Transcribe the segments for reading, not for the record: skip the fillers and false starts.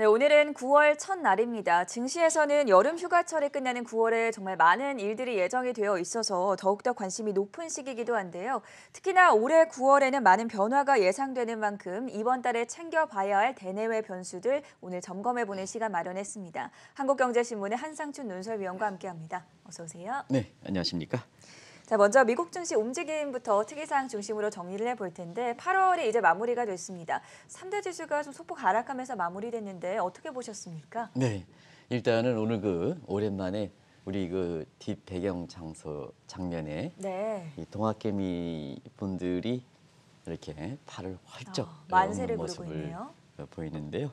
네, 오늘은 9월 첫날입니다. 증시에서는 여름 휴가철에 끝나는 9월에 정말 많은 일들이 예정이 되어 있어서 더욱더 관심이 높은 시기이기도 한데요. 특히나 올해 9월에는 많은 변화가 예상되는 만큼 이번 달에 챙겨봐야 할 대내외 변수들 오늘 점검해보는 시간 마련했습니다. 한국경제신문의 한상춘 논설위원과 함께합니다. 어서 오세요. 네, 안녕하십니까? 자, 먼저 미국 증시 움직임부터 특이사항 중심으로 정리를 해볼 텐데 8월이 이제 마무리가 됐습니다. 3대 지수가 좀 소폭 하락하면서 마무리됐는데 어떻게 보셨습니까? 네, 일단은 오늘 오랜만에 우리 뒷 배경 장면에 네. 이 동학개미 분들이 이렇게 팔을 활쩍 만세를 엎는 부르고 모습을 있네요. 보이는데요.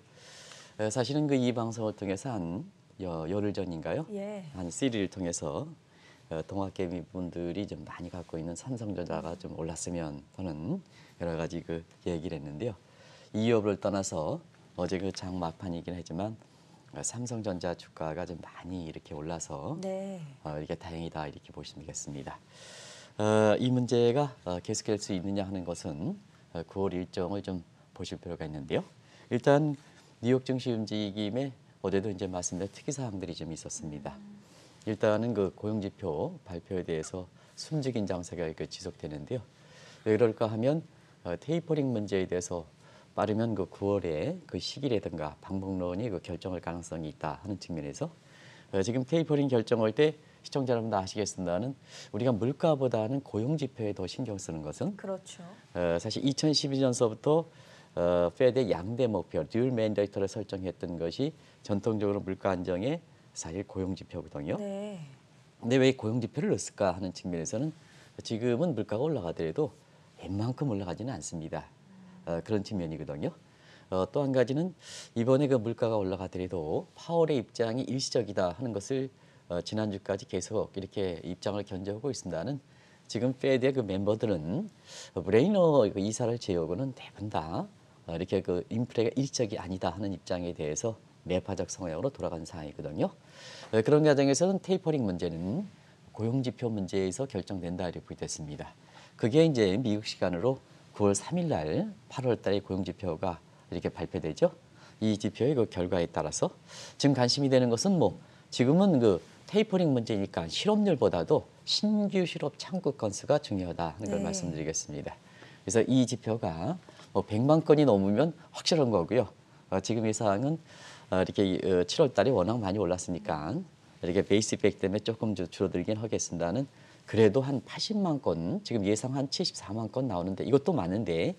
사실은 이 방송을 통해서 한 열흘 전인가요? 예. 한 시리를 통해서 동학개미 분들이 좀 많이 갖고 있는 삼성전자가 좀 올랐으면 하는 여러 가지 얘기를 했는데요. 이 여부를 떠나서 어제 장 막판이긴 하지만 삼성전자 주가가 좀 많이 이렇게 올라서 네. 이렇게 다행이다 이렇게 보시면 되겠습니다. 이 문제가 계속될 수 있느냐 하는 것은 9월 일정을 좀 보실 필요가 있는데요. 일단 뉴욕 증시 움직임에 어제도 이제 말씀드린 특이 사항들이 좀 있었습니다. 일단은 고용지표 발표에 대해서 숨죽인 장세가 지속되는데요. 왜 그럴까 하면 테이퍼링 문제에 대해서 빠르면 9월에 시기라든가 방법론이 결정할 가능성이 있다 하는 측면에서 지금 테이퍼링 결정할 때 시청자 여러분 다 아시겠습니다는 우리가 물가보다는 고용지표에 더 신경 쓰는 것은 그렇죠. 사실 2012년서부터 페드의 양대 목표, 듀얼 맨데이터를 설정했던 것이 전통적으로 물가 안정의 사실 고용지표거든요. 네. 근데 왜 고용지표를 넣었을까 하는 측면에서는 지금은 물가가 올라가더라도 웬만큼 올라가지는 않습니다. 그런 측면이거든요. 또 한 가지는 이번에 물가가 올라가더라도 파월의 입장이 일시적이다 하는 것을 지난주까지 계속 이렇게 입장을 견제하고 있습니다는 지금 페드의 멤버들은 브레이너 이사를 제외하고는 대부분 다 이렇게 인플레가 일시적이 아니다 하는 입장에 대해서 매파적 성향으로 돌아간 상황이거든요. 그런 과정에서는 테이퍼링 문제는 고용지표 문제에서 결정된다 이렇게 됐습니다. 그게 이제 미국 시간으로 9월 3일 날 8월 달에 고용지표가 이렇게 발표되죠. 이 지표의 결과에 따라서 지금 관심이 되는 것은 지금은 테이퍼링 문제니까 실업률보다도 신규 실업 창구 건수가 중요하다 하는 걸 네. 말씀드리겠습니다. 그래서 이 지표가 100만 건이 넘으면 확실한 거고요. 지금 이 사항은 이렇게 7월 달에 워낙 많이 올랐으니까 이렇게 베이스 이펙트 때문에 조금 줄어들긴 하겠습니다는 그래도 한 80만 건, 지금 예상 한 74만 건 나오는데 이것도 많은데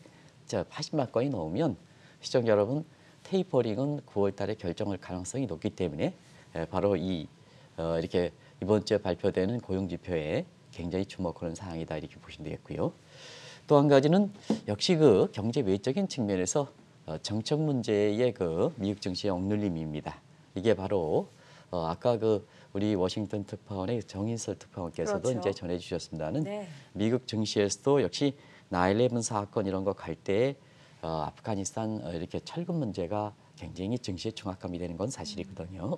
80만 건이 넘으면 시청자 여러분 테이퍼링은 9월 달에 결정할 가능성이 높기 때문에 바로 이렇게 이번 주에 발표되는 고용지표에 굉장히 주목하는 사항이다 이렇게 보시면 되겠고요. 또 한 가지는 역시 경제 외적인 측면에서 정책 문제의 미국 증시의 억눌림입니다. 이게 바로 아까 우리 워싱턴 특파원의 정인설 특파원께서도 그렇죠. 이제 전해주셨습니다는 네. 미국 증시에서도 역시 9/11 사건 이런 거 갈 때 아프가니스탄 이렇게 철근 문제가 굉장히 증시에 중압감이 되는 건 사실이거든요.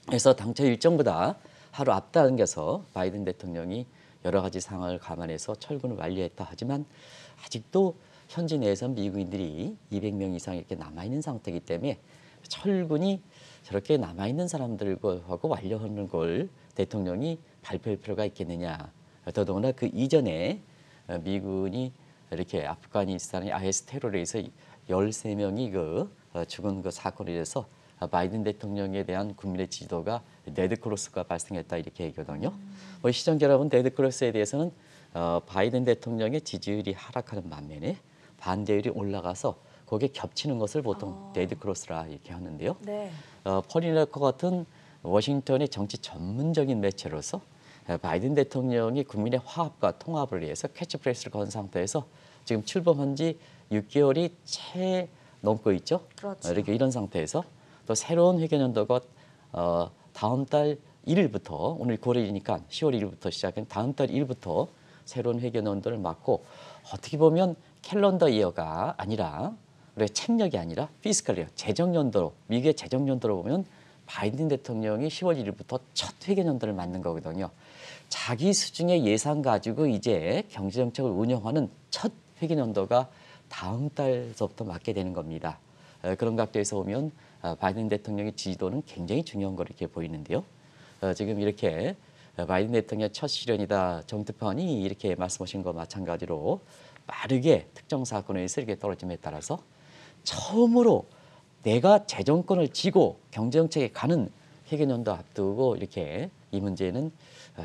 그래서 당초 일정보다 하루 앞당겨서 바이든 대통령이 여러 가지 상황을 감안해서 철군을 완료했다 하지만 아직도 현지 내에서 미국인들이 200명 이상 이렇게 남아있는 상태이기 때문에 철군이 저렇게 남아있는 사람들하고 완료하는 걸 대통령이 발표할 필요가 있겠느냐. 더더구나 그 이전에 미군이 이렇게 아프가니스탄의 IS 테러에 의해서 13명이 죽은 사건에 대해서 바이든 대통령에 대한 국민의 지지도가 레드크로스가 발생했다 이렇게 얘기하거든요. 시청자 여러분 레드크로스에 대해서는 바이든 대통령의 지지율이 하락하는 반면에 반대율이 올라가서 거기에 겹치는 것을 보통 레드크로스라 이렇게 하는데요. 네. 펄리너커 같은 워싱턴의 정치 전문적인 매체로서 바이든 대통령이 국민의 화합과 통합을 위해서 캐치프레이스를 건 상태에서 지금 출범한 지 6개월이 채 넘고 있죠. 그렇죠. 이렇게 이런 상태에서 또 새로운 회계연도가 다음 달 1일부터 오늘 9월이니까 10월 1일부터 시작한 다음 달 1일부터 새로운 회계연도를 맞고 어떻게 보면 캘런더 이어가 아니라 우리가 책력이 아니라 피스컬 이어 재정연도로 미국의 재정연도로 보면 바이든 대통령이 10월 1일부터 첫 회계연도를 맞는 거거든요. 자기 수중의 예산 가지고 이제 경제정책을 운영하는 첫 회계연도가 다음 달서부터 맞게 되는 겁니다. 그런 각도에서 보면 바이든 대통령의 지지도는 굉장히 중요한 걸 이렇게 보이는데요. 지금 이렇게 바이든 대통령의 첫 실현이다 정특파원이 이렇게 말씀하신 것 마찬가지로 빠르게 특정 사건에 의해서 이렇게 떨어짐에 따라서 처음으로 내가 재정권을 쥐고 경제정책에 가는 회계연도 앞두고 이렇게 이 문제는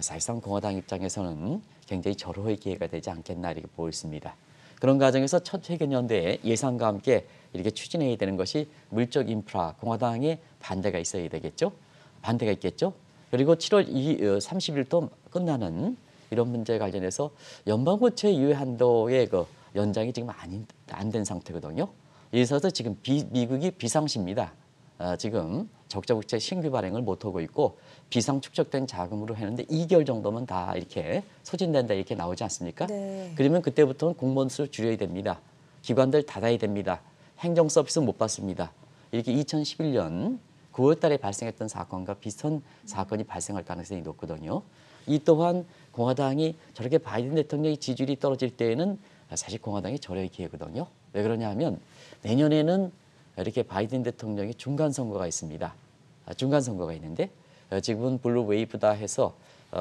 사실상 공화당 입장에서는 굉장히 절호의 기회가 되지 않겠나 이렇게 보였습니다. 그런 과정에서 첫 회계연도에 예산과 함께 이렇게 추진해야 되는 것이 물적 인프라, 공화당의 반대가 있어야 되겠죠. 반대가 있겠죠. 그리고 7월 30일도 끝나는 이런 문제 관련해서 연방고체 유예 한도의 그 연장이 지금 안 된 상태거든요. 이래서 지금 미국이 비상시입니다. 지금 적자 국채 신규 발행을 못하고 있고 비상 축적된 자금으로 했는데 2개월 정도면 다 이렇게 소진된다 이렇게 나오지 않습니까? 네. 그러면 그때부터는 공무원 수를 줄여야 됩니다. 기관들 닫아야 됩니다. 행정 서비스 못 받습니다. 이렇게 2011년 9월 달에 발생했던 사건과 비슷한 사건이 발생할 가능성이 높거든요. 이 또한 공화당이 저렇게 바이든 대통령의 지지율이 떨어질 때에는 사실 공화당이 절호의 기회거든요. 왜 그러냐 하면 내년에는 이렇게 바이든 대통령의 중간 선거가 있습니다. 중간 선거가 있는데 지금은 블루 웨이브다 해서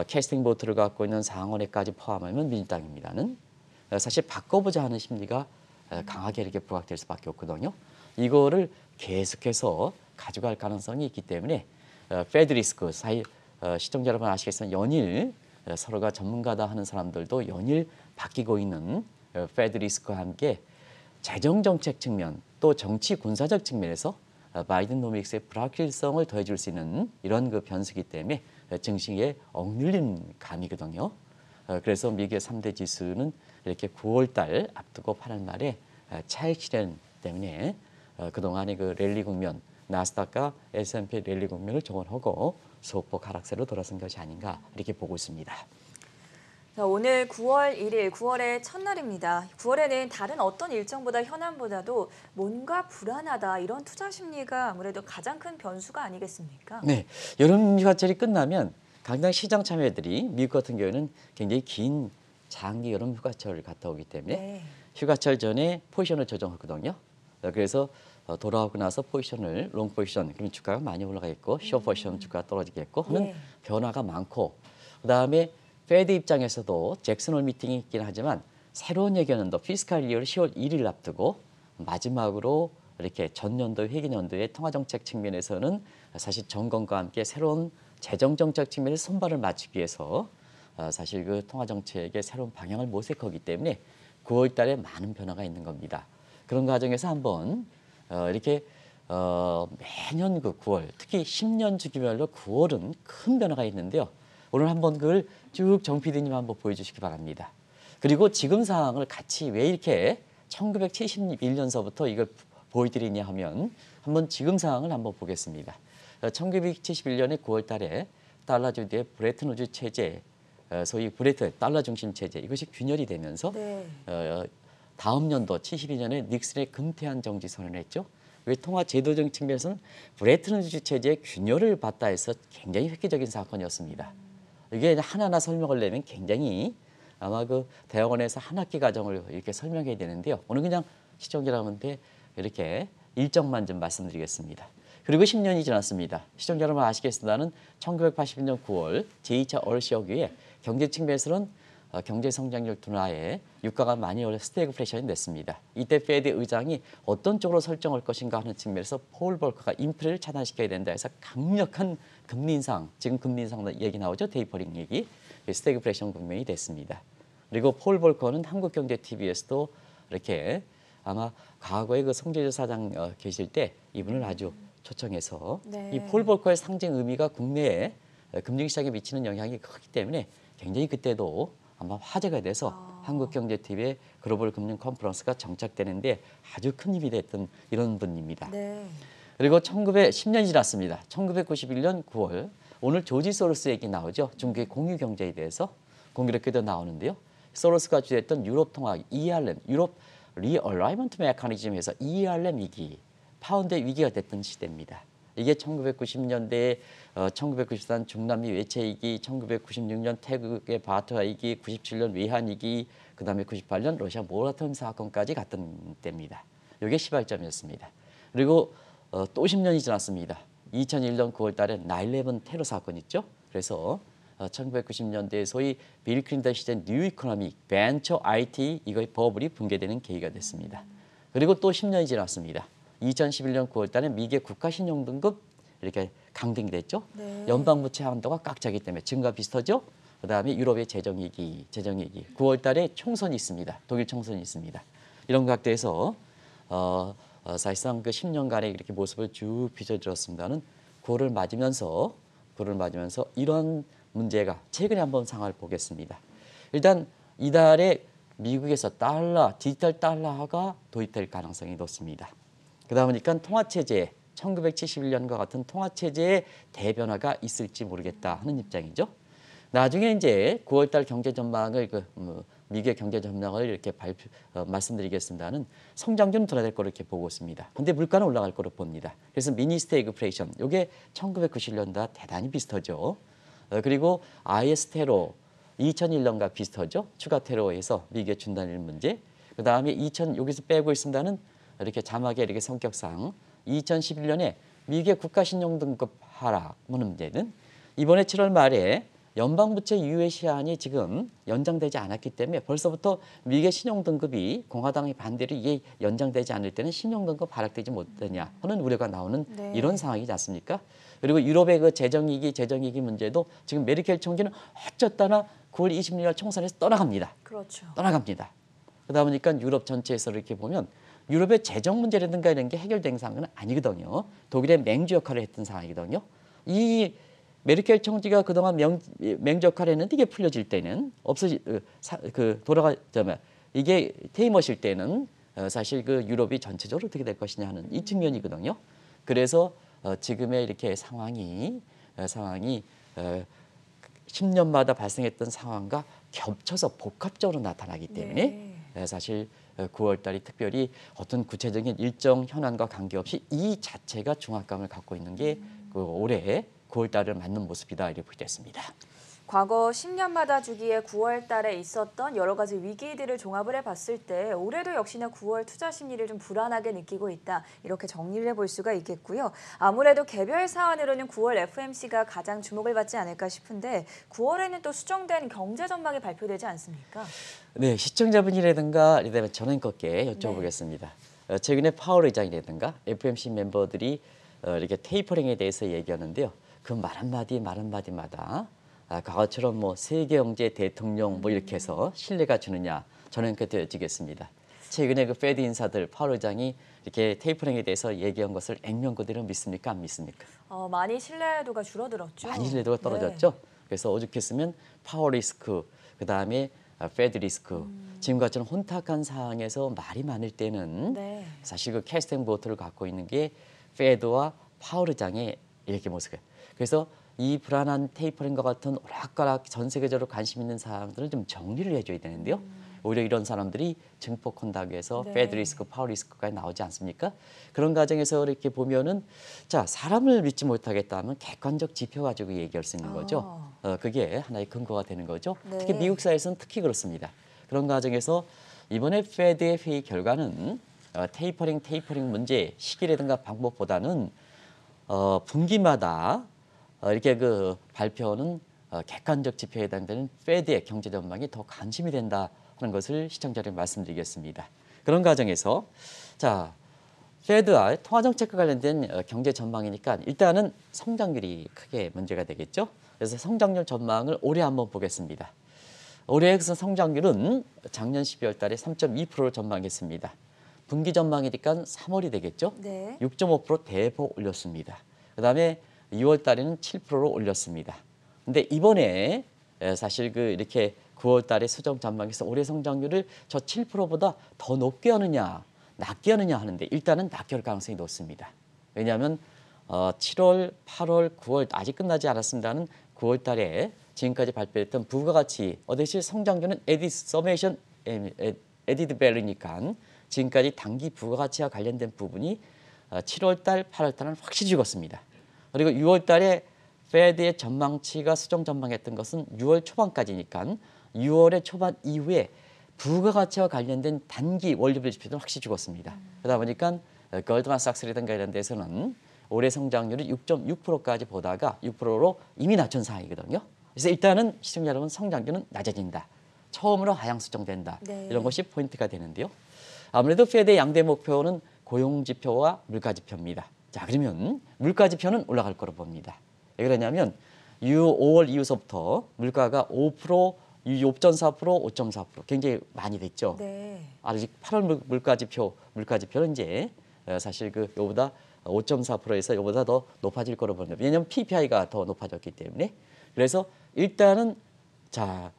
캐스팅 보트를 갖고 있는 상원에까지 포함하면 민주당입니다는 사실 바꿔보자 하는 심리가 강하게 이렇게 부각될 수밖에 없거든요. 이거를 계속해서 가져갈 가능성이 있기 때문에 페드 리스크 시청자 여러분 아시겠지만 연일 서로가 전문가다 하는 사람들도 연일 바뀌고 있는 페드 리스크와 함께 재정 정책 측면 또 정치 군사적 측면에서 바이든 노믹스의 불확실성을 더해줄 수 있는 이런 그 변수기 때문에 증시에 억눌린 감이거든요. 그래서 미국의 3대 지수는 이렇게 9월 달 앞두고 8월 말에 차익 실현 때문에 그동안의 그 랠리 국면 나스닥과 S&P 랠리 국면을 종언하고 소폭 하락세로 돌아선 것이 아닌가 이렇게 보고 있습니다. 자, 오늘 9월 1일, 9월의 첫날입니다. 9월에는 다른 어떤 일정보다 현안보다도 뭔가 불안하다 이런 투자 심리가 아무래도 가장 큰 변수가 아니겠습니까? 네, 여름 휴가철이 끝나면 강당 시장 참여들이 미국 같은 경우에는 굉장히 긴 장기 여름 휴가철을 갔다 오기 때문에 네. 휴가철 전에 포지션을 조정하거든요. 그래서 돌아오고 나서 포지션을 롱 포지션 그러면 주가가 많이 올라가겠고 숏 포지션 주가가 떨어지겠고 하는 예. 변화가 많고 그다음에 페드 입장에서도 잭슨홀 미팅이 있긴 하지만 새로운 예견연도 피스칼 이어를 10월 1일 앞두고 마지막으로 이렇게 전년도 회계연도의 통화정책 측면에서는 사실 점검과 함께 새로운 재정정책 측면에서 손발을 맞추기 위해서 사실 그 통화정책의 새로운 방향을 모색하기 때문에 9월 달에 많은 변화가 있는 겁니다. 그런 과정에서 한번 이렇게 매년 그 9월 특히 10년 주기별로 9월은 큰 변화가 있는데요. 오늘 한번 그걸 쭉 정 PD님 한번 보여주시기 바랍니다. 그리고 지금 상황을 같이 왜 이렇게 1971년서부터 이걸 보여드리냐 하면 한번 지금 상황을 한번 보겠습니다. 1971년에 9월 달에 달러 주도의 브레튼 우즈 체제, 소위 브레튼 달러 중심 체제 이것이 균열이 되면서 네. 다음 연도 72년에 닉슨의 금태한 정지 선언을 했죠. 왜 통화 제도적 측면에서는 브레튼 우즈 체제의 균열을 받다 해서 굉장히 획기적인 사건이었습니다. 이게 하나하나 설명을 내면 굉장히 아마 그 대학원에서 한 학기 과정을 이렇게 설명해야 되는데요. 오늘 그냥 시청자 여러분한테 이렇게 일정만 좀 말씀드리겠습니다. 그리고 10년이 지났습니다. 시청자 여러분 아시겠습니다는 1981년 9월 제2차 얼시억 이후에 경제 측면에서는 경제 성장률 둔화에 유가가 많이 올라 스태그플레이션이 됐습니다. 이때 페드 의장이 어떤 쪽으로 설정할 것인가 하는 측면에서 폴 볼커가 인플레를 차단시켜야 된다 해서 강력한 금리 인상, 지금 금리 인상 얘기 나오죠. 테이퍼링 얘기, 스태그플레이션 국면이 됐습니다. 그리고 폴 볼커는 한국경제TV에서도 이렇게 아마 과거에 그 송재주 사장 계실 때 이분을 아주 초청해서 네. 이 폴 볼커의 상징 의미가 국내에 금융시장에 미치는 영향이 크기 때문에 굉장히 그때도 아마 화제가 돼서 한국경제TV의 글로벌 금융 컨퍼런스가 정착되는데 아주 큰 힘이 됐던 이런 분입니다. 네. 그리고 1910년이 지났습니다. 1991년 9월 오늘 조지 소로스 얘기 나오죠. 중국의 공유 경제에 대해서 공교롭게도 나오는데요. 소로스가 주도했던 유럽 통화 ERM, 유럽 리얼라이먼트 메커니즘에서 ERM 위기, 파운드의 위기가 됐던 시대입니다. 이게 1990년대에 1994년 중남미 외채 위기, 1996년 태국의 바트화 위기, 97년 외환 위기, 그다음에 98년 러시아 모라토리엄 사건까지 갔던 때입니다. 이게 시발점이었습니다. 그리고 또 10년이 지났습니다. 2001년 9월 달에 9/11 테러 사건 있죠. 그래서 1990년대 소위 빌 클린턴 시대 뉴 이코노미 벤처 IT 이거의 버블이 붕괴되는 계기가 됐습니다. 그리고 또 10년이 지났습니다. 2011년 9월 달에 미국의 국가신용등급 이렇게 강등이 됐죠. 네. 연방부채 한도가 꽉 차기 때문에 지금과 비슷하죠. 그다음에 유럽의 재정위기 9월 달에 총선이 있습니다. 독일 총선이 있습니다. 이런 각도에서 사실상 그 10년간의 이렇게 모습을 쭉 빚어들었습니다는 9월을 맞으면서 이런 문제가 최근에 한번 상황을 보겠습니다. 일단 이달에 미국에서 디지털 달러화가 도입될 가능성이 높습니다. 그러다 보니까 통화체제 1971년과 같은 통화체제의 대변화가 있을지 모르겠다 하는 입장이죠. 나중에 이제 9월달 경제 전망을 미국의 경제 전망을 이렇게 말씀드리겠습니다는 성장률은 둔화될 거로 이렇게 보고 있습니다. 근데 물가는 올라갈 거로 봅니다. 그래서 미니 스태그플레이션 이게 1990년대와 대단히 비슷하죠. 그리고 IS 테러 2001년과 비슷하죠. 추가 테러에서 미국의 중단일 문제. 그 다음에 여기서 빼고 있습니다는 이렇게 자막에 이렇게 성격상 2011년에 미국의 국가신용등급 하락 문제는 이번에 7월 말에 연방부채 유예 시한이 지금 연장되지 않았기 때문에 벌써부터 미국의 신용등급이 공화당의 반대로 이게 연장되지 않을 때는 신용등급 하락되지 못하냐 하는 우려가 나오는 네. 이런 상황이지 않습니까? 그리고 유럽의 그 재정위기 문제도 지금 메르켈 총리는 어쩌다나 9월 26일 총선에서 떠나갑니다. 그렇죠. 떠나갑니다. 그러다 보니까 유럽 전체에서 이렇게 보면 유럽의 재정 문제라든가 이런 게 해결된 상황은 아니거든요. 독일의 맹주 역할을 했던 상황이거든요. 이 메르켈 총리가 그동안 맹주 역할을 했는데 이게 풀려질 때는 이게 퇴임하실 때는 사실 그 유럽이 전체적으로 어떻게 될 것이냐 하는 이 측면이거든요. 그래서 지금의 이렇게 상황이 10년마다 발생했던 상황과 겹쳐서 복합적으로 나타나기 때문에 사실 9월 달이 특별히 어떤 구체적인 일정 현안과 관계없이 이 자체가 중압감을 갖고 있는 게 그 올해 9월 달을 맞는 모습이다 이렇게 보겠습니다. 과거 10년마다 주기에 9월 달에 있었던 여러 가지 위기들을 종합을 해봤을 때 올해도 역시나 9월 투자 심리를 좀 불안하게 느끼고 있다. 이렇게 정리를 해볼 수가 있겠고요. 아무래도 개별 사안으로는 9월 FOMC가 가장 주목을 받지 않을까 싶은데 9월에는 또 수정된 경제 전망이 발표되지 않습니까? 네, 시청자분이라든가 전원껏게 여쭤보겠습니다. 최근에 파월 의장이라든가 FOMC 멤버들이 이렇게 테이퍼링에 대해서 얘기하는데요. 그 말 한마디마다 과거처럼 뭐 세계 경제 대통령 뭐 이렇게 해서 신뢰가 주느냐 저는 그때 여쭙겠습니다. 최근에 그 페드 인사들 파월 의장이 이렇게 테이퍼링에 대해서 얘기한 것을 액면 그대로 믿습니까? 안 믿습니까? 많이 신뢰도가 줄어들었죠. 많이 신뢰도가 떨어졌죠. 네. 그래서 오죽했으면 파월 리스크 그다음에 페드 리스크 지금같이는 혼탁한 상황에서 말이 많을 때는 네. 사실 그 캐스팅 보트를 갖고 있는 게 페드와 파월 의장의 이렇게 모습이에요. 그래서 이 불안한 테이퍼링과 같은 오락가락 전 세계적으로 관심 있는 사항들을 좀 정리를 해줘야 되는데요. 오히려 이런 사람들이 증폭한다고 해서 네. 페드 리스크, 파월 리스크까지 나오지 않습니까? 그런 과정에서 이렇게 보면은 자 사람을 믿지 못하겠다면 객관적 지표 가지고 얘기할 수 있는 거죠. 그게 하나의 근거가 되는 거죠. 네. 특히 미국 사회에서는 특히 그렇습니다. 그런 과정에서 이번에 페드의 회의 결과는 테이퍼링 문제 시기라든가 방법보다는 분기마다 이렇게 그 발표는 객관적 지표에 해당되는 페드의 경제 전망이 더 관심이 된다 하는 것을 시청자들에게 말씀드리겠습니다. 그런 과정에서 자 페드와 통화정책과 관련된 경제 전망이니까 일단은 성장률이 크게 문제가 되겠죠. 그래서 성장률 전망을 올해 한번 보겠습니다. 올해의 성장률은 작년 12월 달에 3.2%를 전망했습니다. 분기 전망이니까 3월이 되겠죠. 네. 6.5% 대폭 올렸습니다. 그다음에 2월 달에는 7%로 올렸습니다. 근데 이번에 사실 그 이렇게 9월 달에 수정 전망에서 올해 성장률을 저 7%보다 더 높게 하느냐, 낮게 하느냐 하는데 일단은 낮게 할 가능성이 높습니다. 왜냐하면 7월, 8월, 9월 아직 끝나지 않았습니다는 9월 달에 지금까지 발표했던 부가가치 어대시 성장률은 에디드 밸류니까 지금까지 단기 부가가치와 관련된 부분이 7월 달, 8월 달은 확실히 죽었습니다. 그리고 6월 달에 페드의 전망치가 수정 전망했던 것은 6월 초반까지니까 6월의 초반 이후에 부가가치와 관련된 단기 원리별 지표는 확실히 죽었습니다. 그러다 보니까 골드만삭스라든가 이런 데서는 올해 성장률이 6.6%까지 보다가 6%로 이미 낮춘 상황이거든요. 그래서 일단은 시청자 여러분 성장률은 낮아진다. 처음으로 하향 수정된다. 네. 이런 것이 포인트가 되는데요. 아무래도 페드의 양대 목표는 고용지표와 물가지표입니다. 자, 그러면 물가지표는 올라갈 거로 봅니다. 왜 그러냐면 5월 이후서부터 물가가 5%, 6.4%, 5.4% 굉장히 많이 됐죠. 네. 아직 8월 물가지표는 이제 사실 요보다 5.4%에서 요보다 더 높아질 거로 봅니다. 왜냐하면 PPI가 더 높아졌기 때문에. 그래서 일단은 자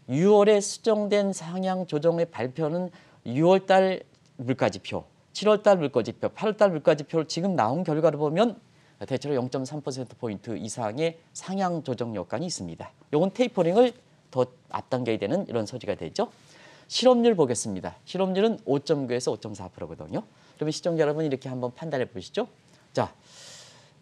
6월에 수정된 상향 조정의 발표는 6월 달 물가지표, 7월 달 물가지표, 8월 달 물가지표를 지금 나온 결과를 보면 대체로 0.3%포인트 이상의 상향 조정 여건이 있습니다. 이건 테이퍼링을 더 앞당겨야 되는 이런 소지가 되죠. 실업률 보겠습니다. 실업률은 5.9에서 5.4%거든요. 그러면 시청자 여러분 이렇게 한번 판단해 보시죠. 자,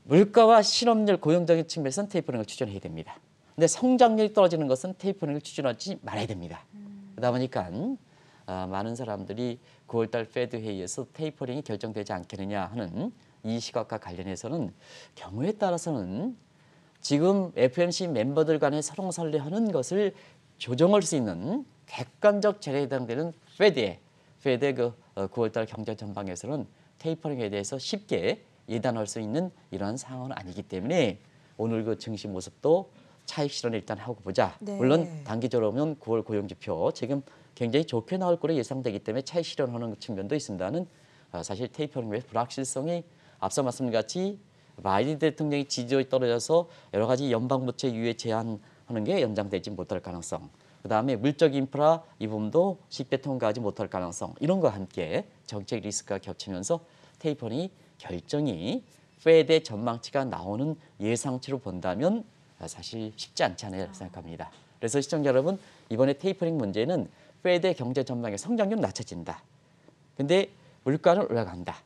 물가와 실업률, 고용적인 측면에서는 테이퍼링을 추진해야 됩니다. 근데 성장률이 떨어지는 것은 테이퍼링을 추진하지 말아야 됩니다. 그러다 보니까 많은 사람들이 9월 달 페드 회의에서 테이퍼링이 결정되지 않겠느냐 하는 이 시각과 관련해서는 경우에 따라서는 지금 FOMC 멤버들 간의 설렁설레하는 것을 조정할 수 있는 객관적 재료에 해당되는 페드의 9월 달 경제 전망에서는 테이퍼링에 대해서 쉽게 예단할 수 있는 이런 상황은 아니기 때문에 오늘 그 증시 모습도 차익 실현을 일단 하고 보자. 네. 물론 단기적으로 보면 9월 고용지표 지금 굉장히 좋게 나올 거로 예상되기 때문에 차익 실현하는 측면도 있습니다는 사실 테이퍼링의 불확실성이 앞서 말씀같이 바이든 대통령이 지지율이 떨어져서 여러 가지 연방부채 유예 제한하는 게 연장되지 못할 가능성. 그다음에 물적 인프라 이 부분도 쉽게 통과하지 못할 가능성. 이런 거와 함께 정책 리스크가 겹치면서 테이퍼링이 결정이 페드의 전망치가 나오는 예상치로 본다면 사실 쉽지 않지 않을까 생각합니다. 그래서 시청자 여러분 이번에 테이퍼링 문제는 페드의 경제 전망의 성장률은 낮춰진다. 근데 물가는 올라간다.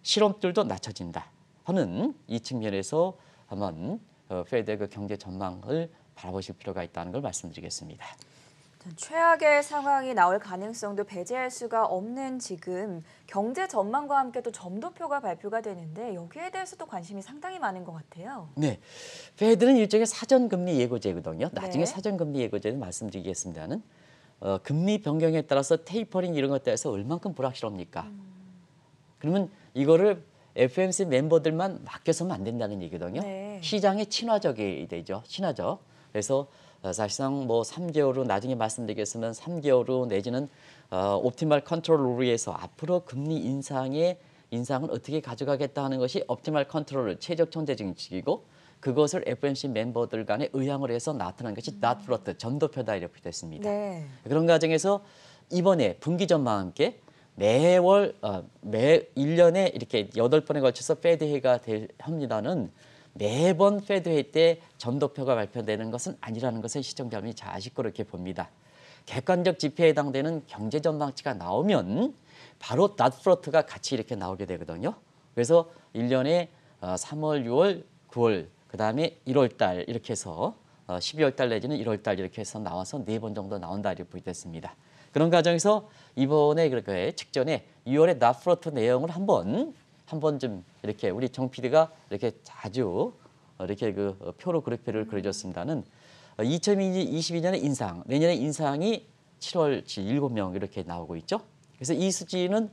실업률도 낮춰진다. 하는 이 측면에서 한번 페드의 그 경제 전망을 바라보실 필요가 있다는 걸 말씀드리겠습니다. 최악의 상황이 나올 가능성도 배제할 수가 없는 지금 경제 전망과 함께 또 점도표가 발표가 되는데 여기에 대해서도 관심이 상당히 많은 것 같아요. 네, 페드는 일종의 사전금리 예고제거든요. 나중에 네. 사전금리 예고제는 말씀드리겠습니다는 금리 변경에 따라서 테이퍼링 이런 것에 대해서 얼만큼 불확실합니까? 그러면 이거를 FOMC 멤버들만 맡겨서는 안 된다는 얘기거든요. 네. 시장에 친화적이 되죠. 친화적. 그래서 사실상 뭐 3개월 후 나중에 말씀드리겠으면 3개월 후 내지는 옵티멀 컨트롤 룰에서 앞으로 금리 인상은 어떻게 가져가겠다 하는 것이 옵티멀 컨트롤 최적 천재 정책이고 그것을 FOMC 멤버들 간에 의향을 해서 나타난 것이 dot plot 점도표다 이렇게 됐습니다. 네. 그런 과정에서 이번에 분기 전망과 함께 매월 매 1년에 이렇게 8번에 걸쳐서 페드 회의가 합니다는 매번 페드 회의 때 점도표가 발표되는 것은 아니라는 것을 시청자 여러분이 잘 아실 거로 이렇게 봅니다. 객관적 지표에 해당되는 경제 전망치가 나오면 바로 닷플로트가 같이 이렇게 나오게 되거든요. 그래서 1년에 3월, 6월, 9월, 그다음에 1월 달 이렇게 해서 12월 달 내지는 1월 달 이렇게 해서 나와서 4번 정도 나온다 이렇게 보이겠습니다. 그런 과정에서 이번에 그렇게 직전에 6월에 닷플로트 내용을 한번 좀 이렇게 우리 정 PD가 이렇게 자주 이렇게 그 표로 그래프를 그려줬습니다는 2022년에 인상, 내년에 인상이 7월 7명 이렇게 나오고 있죠. 그래서 이 수치는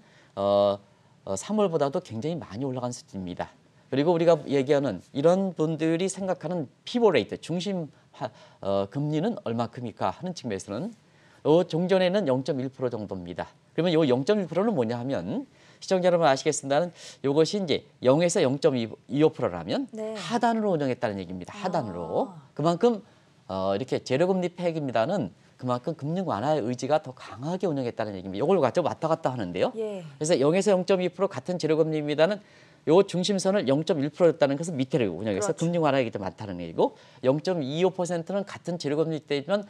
3월보다도 굉장히 많이 올라간 수치입니다. 그리고 우리가 얘기하는 이런 분들이 생각하는 피보 레이트, 중심 금리는 얼마큼일까 하는 측면에서는 종전에는 0.1% 정도입니다. 그러면 이 0.1%는 뭐냐 하면 시청자 여러분 아시겠습니다는 이것이 이제 0에서 0.25%라면 네. 하단으로 운영했다는 얘기입니다. 하단으로. 그만큼 이렇게 제로금리 폐기입니다는 그만큼 금융 완화의 의지가 더 강하게 운영했다는 얘기입니다. 이걸 가지고 왔다 갔다 하는데요. 예. 그래서 0에서 0.2% 같은 제로금리입니다는 요 중심선을 0.1%였다는 것은 밑에를 운영해서 그렇죠. 금융 완화액이 더 많다는 얘기고 0.25%는 같은 제로금리 때지만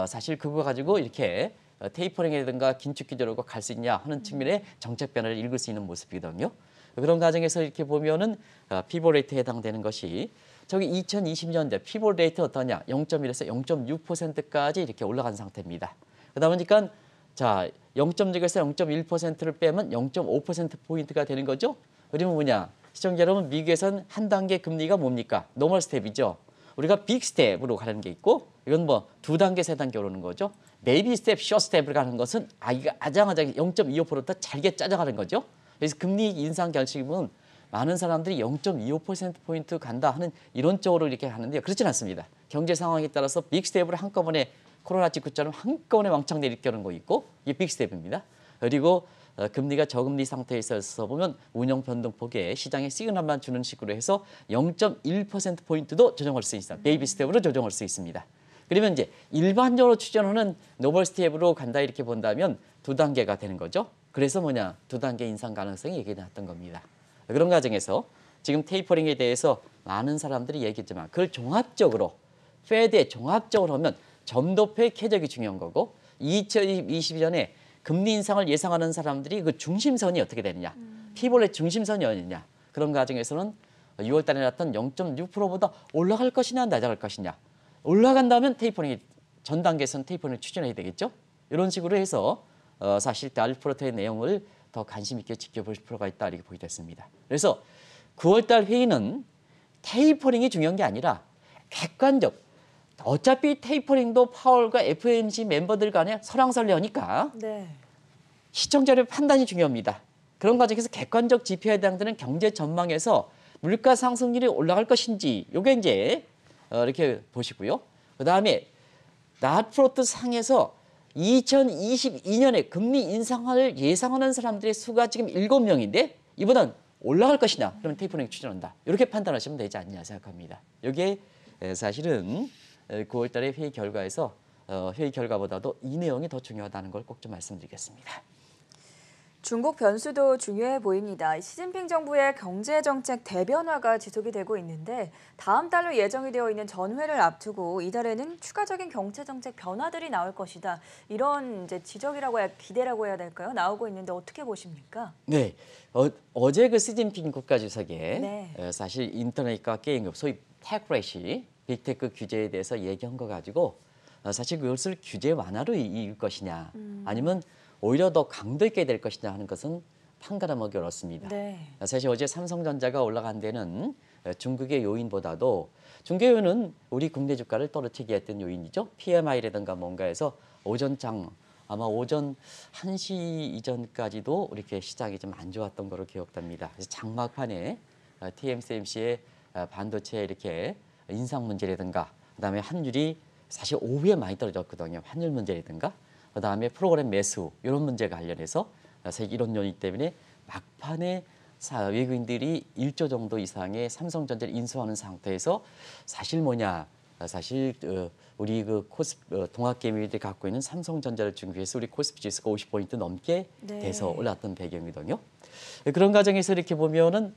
사실 그거 가지고 이렇게 테이퍼링이라든가 긴축 기조로 갈 수 있냐 하는 측면의 정책 변화를 읽을 수 있는 모습이거든요. 그런 과정에서 이렇게 보면은 피보 레이트에 해당되는 것이 저기 2020년대 피보 레이트 어떠냐 0.1에서 0.6%까지 이렇게 올라간 상태입니다. 그러다 보니까 자 0.6에서 0.1%를 빼면 0.5% 포인트가 되는 거죠. 그러면 뭐냐? 시청자 여러분, 미국에서는 한 단계 금리가 뭡니까? 노멀 스텝이죠. 우리가 빅 스텝으로 가는 게 있고 이건 뭐 두 단계, 세 단계 오르는 거죠. 베이비 스텝, 숏 스텝을 가는 것은 이게 아장아장 0.25%더 잘게 짜져가는 거죠. 그래서 금리 인상 결심은 많은 사람들이 0.25%포인트 간다 하는 이론적으로 이렇게 하는데요. 그렇지는 않습니다. 경제 상황에 따라서 빅 스텝으로 한꺼번에 코로나 직후처럼 한꺼번에 왕창 내리려는 거 있고 이게 빅 스텝입니다. 그리고 금리가 저금리 상태에 있어서 보면 운영 변동폭에 시장에 시그널만 주는 식으로 해서 0.1%포인트도 조정할 수 있습니다. 베이비 스텝으로 조정할 수 있습니다. 그러면 이제 일반적으로 추정하는 노멀 스텝으로 간다 이렇게 본다면 두 단계가 되는 거죠. 그래서 뭐냐? 두 단계 인상 가능성이 얘기해놨던 겁니다. 그런 과정에서 지금 테이퍼링에 대해서 많은 사람들이 얘기했지만 그걸 종합적으로 페드에 종합적으로 하면 점도표의 쾌적이 중요한 거고 2022년에 금리 인상을 예상하는 사람들이 그 중심선이 어떻게 되느냐. 피볼의 중심선이 어디냐. 그런 과정에서는 6월 달에 나왔던 0.6%보다 올라갈 것이냐 낮아갈 것이냐. 올라간다면 테이퍼링이 전 단계에서는 테이퍼링을 추진해야 되겠죠. 이런 식으로 해서 사실 달프로트의 내용을 더 관심 있게 지켜볼 필요가 있다 이렇게 보게 됐습니다. 그래서 9월 달 회의는 테이퍼링이 중요한 게 아니라 객관적 어차피 테이퍼링도 파월과 FOMC 멤버들 간에 설왕설래하니까 네. 시청자의 판단이 중요합니다. 그런 과정에서 객관적 지표에 해당되는 경제 전망에서 물가 상승률이 올라갈 것인지 요게 이제 이렇게 보시고요. 그다음에 나트프로트 상에서 2022년에 금리 인상을 예상하는 사람들의 수가 지금 7명인데 이보다는 올라갈 것이냐 그러면 테이퍼링 추진한다. 이렇게 판단하시면 되지 않냐 생각합니다. 이게 사실은 9월 달에 회의 결과에서 회의 결과보다도 이 내용이 더 중요하다는 걸 꼭 좀 말씀드리겠습니다. 중국 변수도 중요해 보입니다. 시진핑 정부의 경제정책 대변화가 지속이 되고 있는데 다음 달로 예정이 되어 있는 전회를 앞두고 이달에는 추가적인 경제정책 변화들이 나올 것이다. 이런 이제 지적이라고 해야 기대라고 해야 될까요? 나오고 있는데 어떻게 보십니까? 네, 어제 그 시진핑 국가주석에 네. 사실 인터넷과 게임업 소위 테크레시 빅테크 규제에 대해서 얘기한 거 가지고 사실 그것을 규제 완화로 이을 것이냐 아니면 오히려 더 강도 있게 될 것이냐 하는 것은 판가름하기 어렵습니다. 네. 사실 어제 삼성전자가 올라간 데는 중국의 요인보다도 중국의 요인은 우리 국내 주가를 떨어뜨리게 했던 요인이죠. PMI라든가 뭔가에서 오전장 아마 오전 1시 이전까지도 이렇게 시장이 좀 안 좋았던 거로 기억됩니다. 그래서 장막판에 TSMC의 반도체 이렇게 인상 문제라든가 그다음에 환율이 사실 오후에 많이 떨어졌거든요. 환율 문제라든가 그다음에 프로그램 매수 이런 문제 관련해서 사실 이런 요인 때문에 막판에 외국인들이 1조 정도 이상의 삼성전자를 인수하는 상태에서 사실 뭐냐 사실 우리 그 동학개미들이 갖고 있는 삼성전자를 중시해서 우리 코스피 지수가 50포인트 넘게 네. 돼서 올랐던 배경이거든요. 그런 과정에서 이렇게 보면은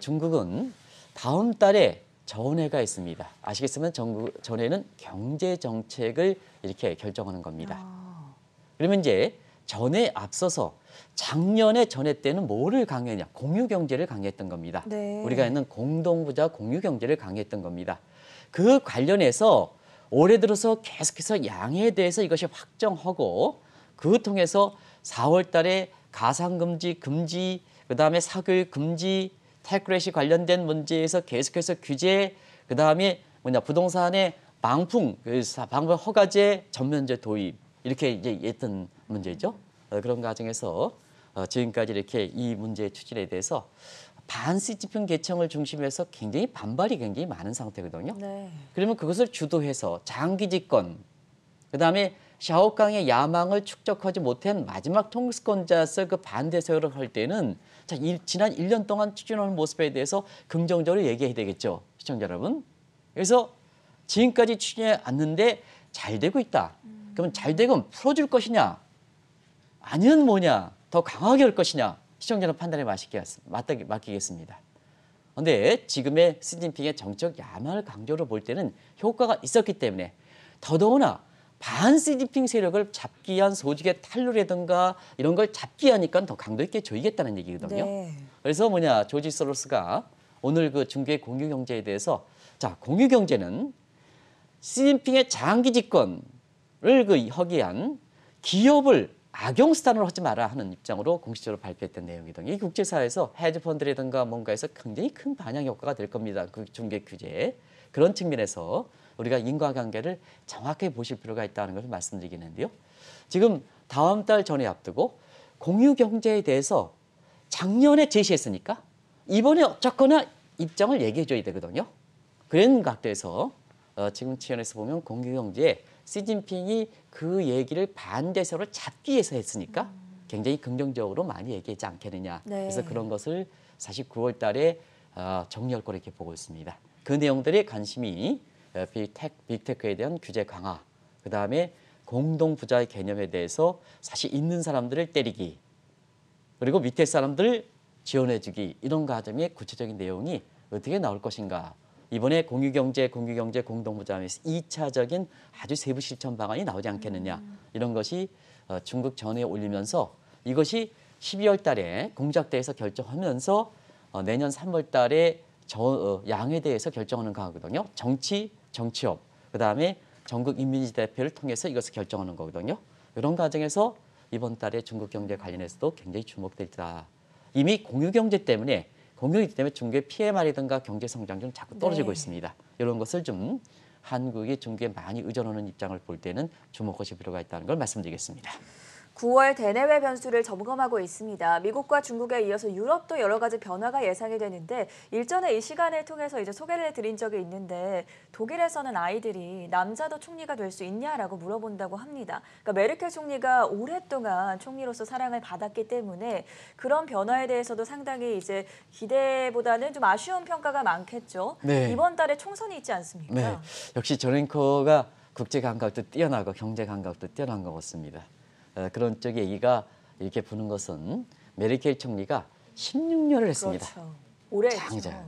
중국은 다음 달에 전회가 있습니다. 아시겠지만 전회는 경제 정책을 이렇게 결정하는 겁니다. 그러면 이제 전에 앞서서 작년에 전회 때는 뭐를 강요했냐? 공유 경제를 강요했던 겁니다. 네. 우리가 있는 공동부자 공유 경제를 강요했던 겁니다. 그 관련해서 올해 들어서 계속해서 양에 대해서 이것이 확정하고 그 통해서 4월 달에 가상금지 금지 그다음에 사교육 금지 테크레시 관련된 문제에서 계속해서 규제 그다음에 부동산의 방풍 허가제 전면제 도입 이렇게 이제 했던 문제죠. 그런 과정에서 지금까지 이렇게 이 문제 추진에 대해서 반시진핑 계층을 중심해서 반발이 굉장히 많은 상태거든요. 네. 그러면 그것을 주도해서 장기 집권, 그다음에 샤오강의 야망을 축적하지 못한 마지막 통수권자로서 그 반대 세력을 할 때는 지난 1년 동안 추진하는 모습에 대해서 긍정적으로 얘기해야 되겠죠, 시청자 여러분. 그래서 지금까지 추진해 왔는데 잘 되고 있다. 그러면 잘 되면 풀어줄 것이냐? 아니면 뭐냐? 더 강하게 할 것이냐? 시청자는 판단에 맡기겠습니다. 그런데 지금의 시진핑의 정책 야망을 강조로 볼 때는 효과가 있었기 때문에 더더구나 반시진핑 세력을 잡기 위한 소직의 탄로라든가 이런 걸 잡기 위하니까 더 강도 있게 조이겠다는 얘기거든요. 네. 그래서 조지 소로스가 오늘 그 중국의 공유 경제에 대해서 공유 경제는 시진핑의 장기 집권을 하기 위한 기업을 악용 수단으로 하지 마라 하는 입장으로 공식적으로 발표했던 내용이거든요. 이 국제사회에서 헤지펀드라든가 뭔가에서 굉장히 큰 반영 효과가 될 겁니다. 그 중개 규제. 그런 측면에서 우리가 인과관계를 정확하게 보실 필요가 있다는 것을 말씀드리겠는데요. 지금 다음 달 전에 앞두고 공유경제에 대해서 작년에 제시했으니까 이번에 어쨌거나 입장을 얘기해 줘야 되거든요. 그런 각도에서 지금 측면에서 보면 공유경제에 시진핑이 그 얘기를 반대세로 잡기 위해서 했으니까 굉장히 긍정적으로 많이 얘기하지 않겠느냐. 네. 그래서 그런 것을 사실 9월 달에 정리할 거로 이렇게 보고 있습니다. 그 내용들의 관심이 빅테크에 대한 규제 강화, 그다음에 공동 부자의 개념에 대해서 사실 있는 사람들을 때리기, 그리고 밑에 사람들을 지원해주기, 이런 과정의 구체적인 내용이 어떻게 나올 것인가. 이번에 공유경제 공동부자에서 2차적인 아주 세부 실천 방안이 나오지 않겠느냐. 이런 것이 중국 전에 올리면서 이것이 12월 달에 공작대에서 결정하면서 내년 3월 달에 양에 대해서 결정하는 거거든요. 정치업, 그다음에 전국 인민위 대표를 통해서 이것을 결정하는 거거든요. 이런 과정에서 이번 달에 중국 경제 관련해서도 굉장히 주목되다. 이미 공유경제 때문에 중국의 PMI라든가 경제 성장 좀 자꾸 떨어지고 네. 있습니다. 이런 것을 좀 한국이 중국에 많이 의존하는 입장을 볼 때는 주목하실 필요가 있다는 걸 말씀드리겠습니다. 9월 대내외 변수를 점검하고 있습니다. 미국과 중국에 이어서 유럽도 여러 가지 변화가 예상이 되는데 일전에 이 시간을 통해서 이제 소개를 드린 적이 있는데 독일에서는 아이들이 남자도 총리가 될 수 있냐라고 물어본다고 합니다. 그러니까 메르켈 총리가 오랫동안 총리로서 사랑을 받았기 때문에 그런 변화에 대해서도 상당히 이제 기대보다는 좀 아쉬운 평가가 많겠죠. 네. 이번 달에 총선이 있지 않습니까? 네, 역시 조랭코가 국제 감각도 뛰어나고 경제 감각도 뛰어난 것 같습니다. 그런 쪽 얘기가 이렇게 부는 것은 메르켈 총리가 16년을 했습니다. 그렇죠. 오래 장자. 했죠.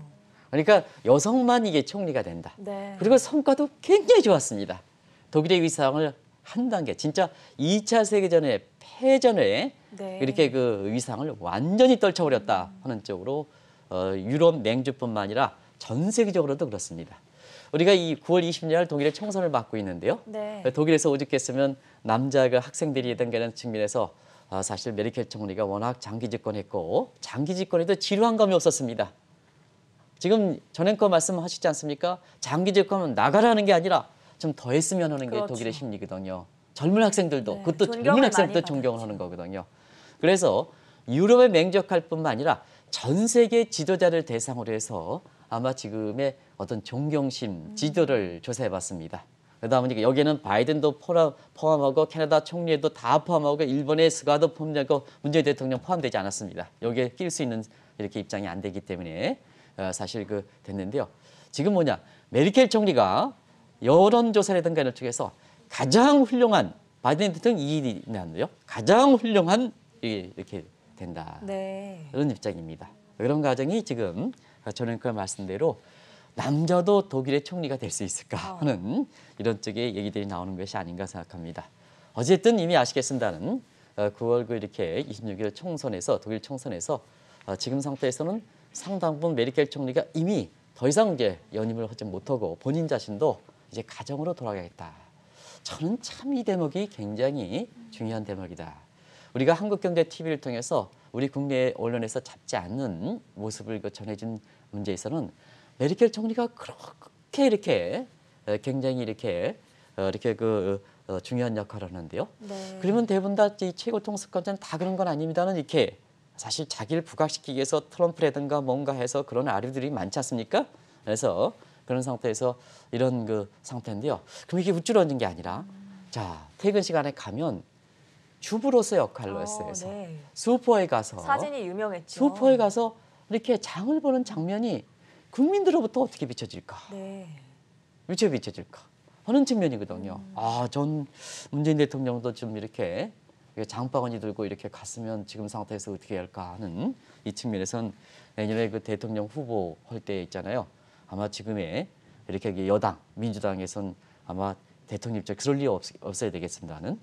그러니까 여성만 이게 총리가 된다. 네. 그리고 성과도 굉장히 좋았습니다. 독일의 위상을 한 단계, 진짜 2차 세계전의 패전에 네. 이렇게 그 위상을 완전히 떨쳐버렸다 하는 쪽으로 유럽 맹주뿐만 아니라 전 세계적으로도 그렇습니다. 우리가 이 9월 20일 독일의 총선을 맡고 있는데요. 네. 독일에서 오죽했으면 남자가 학생들이든 그런 측면에서 사실 메르켈 총리가 워낙 장기 집권했고 장기 집권에도 지루한 감이 없었습니다. 지금 전앵커 말씀하시지 않습니까? 장기 집권은 나가라는 게 아니라 좀 더 했으면 하는 게 그렇죠. 독일의 심리거든요. 젊은 학생들도 네, 그것도 존경을 젊은 많이 학생들도 존경을 받았죠. 하는 거거든요. 그래서 유럽에 맹적할 뿐만 아니라 전 세계 지도자를 대상으로 해서 아마 지금의 어떤 존경심, 지도를 조사해 봤습니다. 그다음에 여기에는 바이든도 포함하고 캐나다 총리도 다 포함하고 일본의 스가도 포함되고 문재인 대통령 포함되지 않았습니다. 여기에 낄 수 있는 이렇게 입장이 안 되기 때문에 사실 됐는데요. 지금 뭐냐, 메르켈 총리가 여론조사라든가 이런 쪽에서 가장 훌륭한 바이든 대통령 2위이 나는데요. 가장 훌륭한 이렇게 된다. 네. 이런 입장입니다. 그런 과정이 지금 저는 그 말씀대로 남자도 독일의 총리가 될 수 있을까 하는 이런 쪽의 얘기들이 나오는 것이 아닌가 생각합니다. 어쨌든 이미 아시겠습니다는 9월 이렇게 26일 총선에서 독일 총선에서 지금 상태에서는 상당 부분 메르켈 총리가 이미 더 이상 이제 연임을 하지 못하고 본인 자신도 이제 가정으로 돌아가겠다. 저는 참 이 대목이 굉장히 중요한 대목이다. 우리가 한국경제TV를 통해서 우리 국내 언론에서 잡지 않는 모습을 전해준 문제에서는 메르켈 총리가 그렇게 이렇게 굉장히 이렇게 중요한 역할을 하는데요. 네. 그러면 대부분 다 최고 통수권자는 다 그런 건 아닙니다는 이렇게 사실 자기를 부각시키기 위해서 트럼프라든가 뭔가 해서 그런 아류들이 많지 않습니까? 그래서 그런 상태에서 이런 상태인데요. 그럼 이게 우쭐어진 게 아니라 자, 퇴근 시간에 가면 주부로서 역할로 했어요. 네. 슈퍼에 가서 사진이 유명했죠. 슈퍼에 가서 이렇게 장을 보는 장면이 국민들로부터 어떻게 비춰질까? 네. 어떻게 비춰질까? 하는 측면이거든요. 전 문재인 대통령도 좀 이렇게 장바구니 들고 이렇게 갔으면 지금 상태에서 어떻게 할까 하는 이 측면에선 내년에 대통령 후보 할 때 있잖아요. 아마 지금의 이렇게 여당, 민주당에선 아마 대통령 입장 그럴 리 없어야 되겠습니다는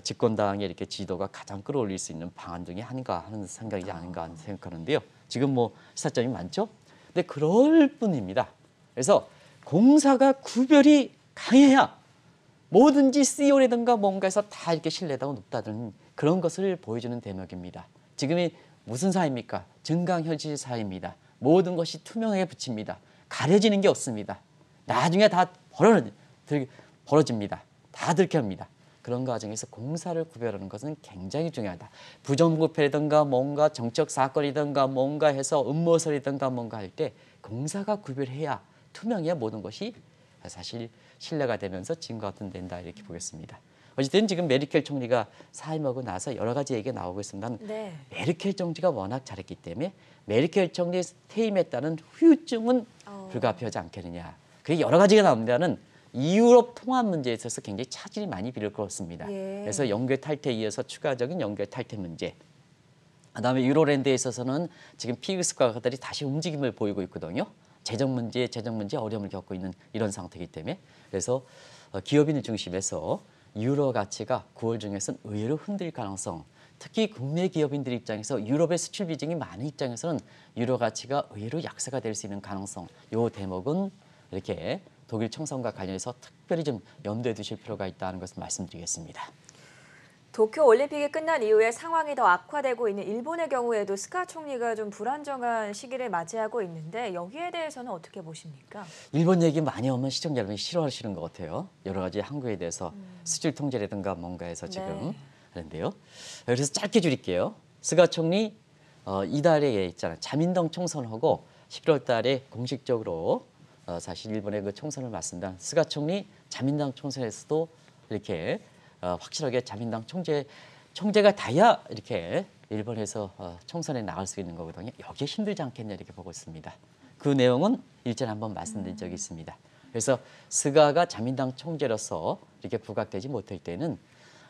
집권당의 이렇게 지도가 가장 끌어올릴 수 있는 방안 중에 하나가 하는 생각이지 않은가 하는 생각하는데요. 지금 시사점이 많죠. 근데 그럴 뿐입니다. 그래서 공사가 구별이 강해야 뭐든지 CEO라든가 뭔가에서 다 이렇게 신뢰도가 높다는 그런 것을 보여주는 대목입니다. 지금이 무슨 사회입니까? 증강현실 사회입니다. 모든 것이 투명하게 비칩니다. 가려지는 게 없습니다. 나중에 다 벌어집니다. 다 들켜옵니다. 그런 과정에서 공사를 구별하는 것은 굉장히 중요하다. 부정부패라든가 뭔가 정책 사건이든가 뭔가 해서 음모설이든가 뭔가 할 때 공사가 구별해야 투명해야 모든 것이 사실 신뢰가 되면서 증거가 된다 이렇게 보겠습니다. 어쨌든 지금 메르켈 총리가 사임하고 나서 여러 가지 얘기가 나오고 있습니다. 네. 메르켈 총리가 워낙 잘했기 때문에 메르켈 총리 퇴임에 따른 후유증은 불가피하지 않겠느냐. 그게 여러 가지가 나옵니다는 유럽 통합 문제에 있어서 굉장히 차질이 많이 비를 것같습니다. 예. 그래서 연계 탈퇴에 이어서 추가적인 연계 탈퇴 문제. 그다음에 유로랜드에 있어서는 지금 피그스과들이 다시 움직임을 보이고 있거든요. 재정 문제 어려움을 겪고 있는 이런 상태이기 때문에 그래서 기업인을 중심해서 유로 가치가 9월 중에서는 의외로 흔들릴 가능성. 특히 국내 기업인들 입장에서 유럽의 수출 비중이 많은 입장에서는 유로 가치가 의외로 약세가 될 수 있는 가능성. 요 대목은 이렇게 독일 총선과 관련해서 특별히 좀 염두에 두실 필요가 있다는 것을 말씀드리겠습니다. 도쿄 올림픽이 끝난 이후에 상황이 더 악화되고 있는 일본의 경우에도 스가 총리가 좀 불안정한 시기를 맞이하고 있는데 여기에 대해서는 어떻게 보십니까? 일본 얘기 많이 하면 시청자 여러분이 싫어하시는 것 같아요. 여러 가지 한국에 대해서 수출 통제라든가 뭔가 해서 지금 네. 하는데요. 그래서 짧게 줄일게요. 스가 총리 이달에 있잖아요. 자민당 총선하고 11월 달에 공식적으로 사실 일본의 그 총선을 맞습니다. 스가 총리 자민당 총선에서도 이렇게 확실하게 자민당 총재가 돼야 이렇게 일본에서 총선에 나갈 수 있는 거거든요. 여기에 힘들지 않겠냐 이렇게 보고 있습니다. 그 내용은 일전에 한번 말씀드린 적이 있습니다. 그래서 스가가 자민당 총재로서 이렇게 부각되지 못할 때는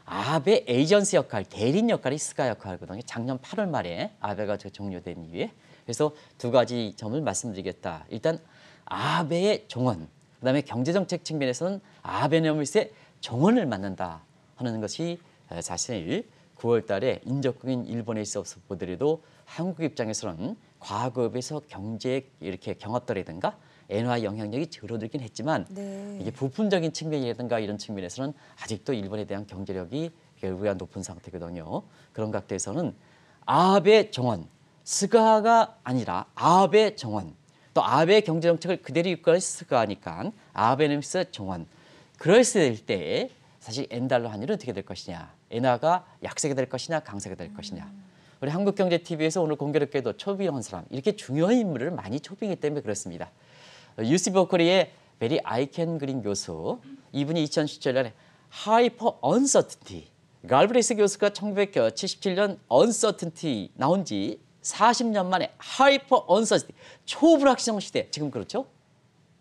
아베 에이전스 역할, 대리인 역할이 스가 역할이거든요. 작년 8월 말에 아베가 종료된 이후에. 그래서 두 가지 점을 말씀드리겠다. 일단 아베의 정원, 그다음에 경제정책 측면에서는 아베노미스의 정원을 맡는다 하는 것이 사실 9월 달에 인접국인 일본에 있어서 보더라도 한국 입장에서는 과거에 비해서 경제 이렇게 경합도라든가 엔화 영향력이 줄어들긴 했지만 네. 이게 부품적인 측면이라든가 이런 측면에서는 아직도 일본에 대한 경제력이 우리가 높은 상태거든요. 그런 각도에서는 아베 정원, 스가가 아니라 아베 정원, 또 아베 경제정책을 그대로 이끌어 스가니까 아베노미스 정원. 그랬을 때 사실 엔달러 환율은 어떻게 될 것이냐. 엔화가 약세가 될 것이냐 강세가 될 것이냐. 우리 한국경제TV에서 오늘 공교롭게도 초빙한 사람 이렇게 중요한 인물을 많이 초빙했기 때문에 그렇습니다. UC 버클리의 베리 아이켄 그린 교수 이분이 2017년에 하이퍼 언서튼티 갈브레스 교수가 1977년 언서튼티 나온 지 40년 만에 하이퍼 언서튼티 초불확실성 시대 지금 그렇죠?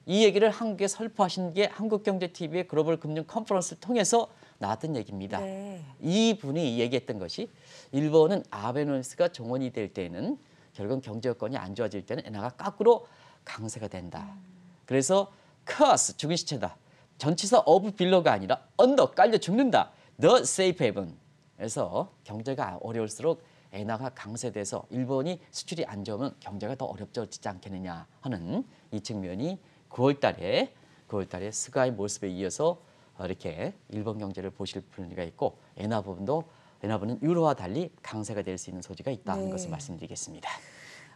이 얘기를 한국에 설포하신 게 한국경제TV의 글로벌 금융 컨퍼런스를 통해서 나왔던 얘기입니다. 네. 이분이 얘기했던 것이 일본은 아베노미스가 정원이 될 때는 결국은 경제 여건이 안 좋아질 때는 엔화가 거꾸로 강세가 된다. 그래서 카스 죽은 시체다. 전치사 어브 빌러가 아니라 언더 깔려 죽는다. The safe haven. 그래서 경제가 어려울수록 엔화가 강세돼서 일본이 수출이 안 좋으면 경제가 더 어렵지지 않겠느냐 하는 이 측면이 9월 달에 스가의 모습에 이어서 이렇게 일본 경제를 보실 필요가 있고 엔화분은 유로와 달리 강세가 될 수 있는 소지가 있다는 네. 것을 말씀드리겠습니다.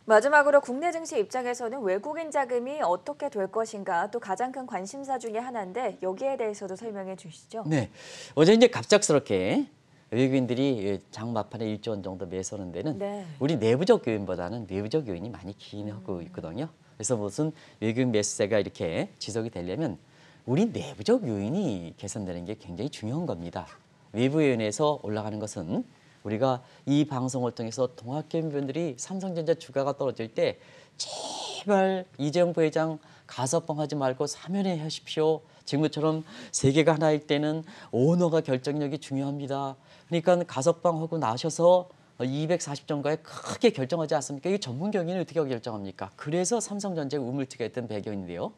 마지막으로 국내 증시 입장에서는 외국인 자금이 어떻게 될 것인가 또 가장 큰 관심사 중에 하나인데 여기에 대해서도 설명해 주시죠. 네, 어제 이제 갑작스럽게 외국인들이 장 막판에 1조 원 정도 매수하는 데는 네. 우리 내부적 요인보다는 외부적 요인이 많이 기인하고 있거든요. 그래서 무슨 외국인 매수세가 이렇게 지속이 되려면 우리 내부적 요인이 개선되는 게 굉장히 중요한 겁니다. 외부 요인에서 올라가는 것은 우리가 이 방송을 통해서 동학개미분들이 삼성전자 주가가 떨어질 때 제발 이재용 부회장 가석방하지 말고 사면해 하십시오. 지금처럼 세계가 하나일 때는 오너가 결정력이 중요합니다. 그러니까 가석방하고 나셔서 240정가에 크게 결정하지 않습니까? 이 전문 경영이 어떻게 결정합니까? 그래서 삼성전자가 우물투기가 했던 배경인데요.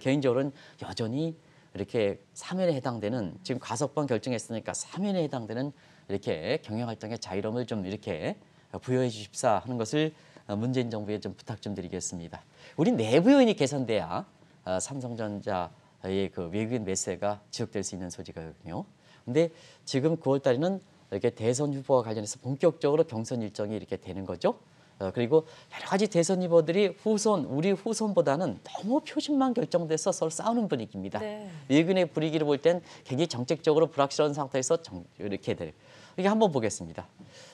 개인적으로는 여전히 이렇게 사면에 해당되는 지금 가석방 결정했으니까 사면에 해당되는 이렇게 경영활동의 자유로움을 좀 이렇게 부여해 주십사 하는 것을 문재인 정부에 좀 부탁 좀 드리겠습니다. 우리 내부 요인이 개선돼야 삼성전자의 그 외국인 매수가 지속될 수 있는 소지거든요. 근데 지금 9월 달에는 이렇게 대선 후보와 관련해서 본격적으로 경선 일정이 이렇게 되는 거죠. 그리고 여러 가지 대선 후보들이 우리 후손보다는 너무 표심만 결정돼서 서로 싸우는 분위기입니다. 네. 외근의 분위기를 볼 땐 굉장히 정책적으로 불확실한 상태에서 이렇게 돼요. 이게 한번 보겠습니다.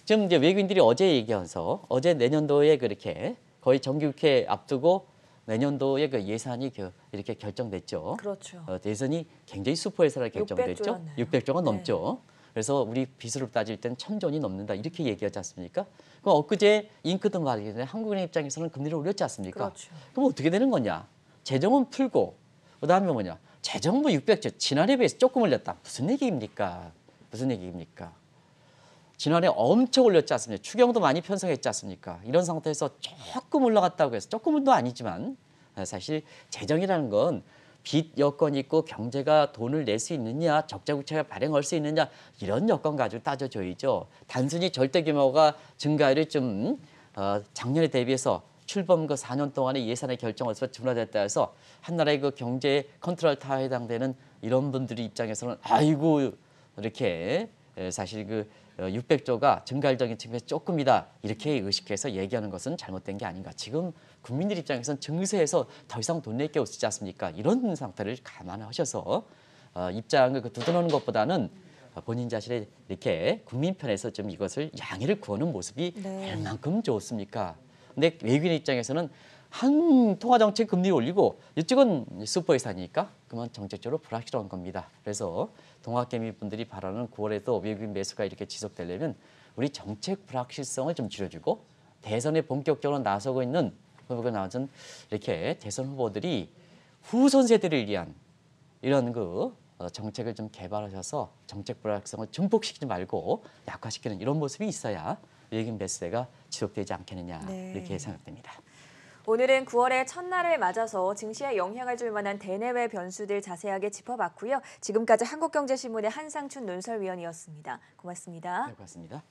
지금 이제 외국인들이 어제 얘기하면서 어제 내년도에 그렇게 거의 정기국회 앞두고 내년도에 그 예산이 이렇게 결정됐죠. 그렇죠. 대선이 굉장히 슈퍼 예산으로 결정됐죠. 600조였네요. 600조가 넘죠. 그래서 우리 빚으로 따질 땐 1000조원이 넘는다 이렇게 얘기하지 않습니까? 그럼 엊그제 잉크든 말이기 전에 한국은행 입장에서는 금리를 올렸지 않습니까? 그렇죠. 그럼 어떻게 되는 거냐? 재정은 풀고 그다음에 뭐냐? 재정부 600조 지난해에 비해서 조금 올렸다. 무슨 얘기입니까? 무슨 얘기입니까? 지난해 엄청 올렸지 않습니까? 추경도 많이 편성했지 않습니까? 이런 상태에서 조금 올라갔다고 해서 조금은 아니지만 사실 재정이라는 건 빚 여건이 있고 경제가 돈을 낼 수 있느냐, 적자 국채가 발행할 수 있느냐 이런 여건 가지고 따져줘야죠. 단순히 절대 규모가 증가율이 좀 작년에 대비해서 출범 그 4년 동안의 예산의 결정에서 둔화됐다 해서 한 나라의 그 경제 컨트롤 타워에 해당되는 이런 분들의 입장에서는 아이고 이렇게 사실 그 600조가 증가율적인 측면에서 조금이다 이렇게 의식해서 얘기하는 것은 잘못된 게 아닌가. 지금 국민들 입장에서는 증세에서 더 이상 돈 낼 게 없지 않습니까? 이런 상태를 감안하셔서 입장을 두드러는 것보다는 본인 자신의 이렇게 국민 편에서 좀 이것을 양해를 구하는 모습이 네. 얼만큼 좋습니까? 근데 외국인의 입장에서는 한 통화정책 금리 올리고 이쪽은 슈퍼 예산이니까 그만 정책적으로 불확실한 겁니다. 그래서 동학개미 분들이 바라는 9월에도 외국인 매수가 이렇게 지속되려면 우리 정책 불확실성을 좀 줄여주고 대선에 본격적으로 나서고 있는 후보가 나와준 이렇게 대선 후보들이 후손 세대를 위한 이런 그 정책을 좀 개발하셔서 정책 불확실성을 증폭시키지 말고 약화시키는 이런 모습이 있어야 외국인 매수세가 지속되지 않겠느냐 네. 이렇게 생각됩니다. 오늘은 9월의 첫날을 맞아서 증시에 영향을 줄 만한 대내외 변수들 자세하게 짚어봤고요. 지금까지 한국경제신문의 한상춘 논설위원이었습니다. 고맙습니다. 네, 고맙습니다.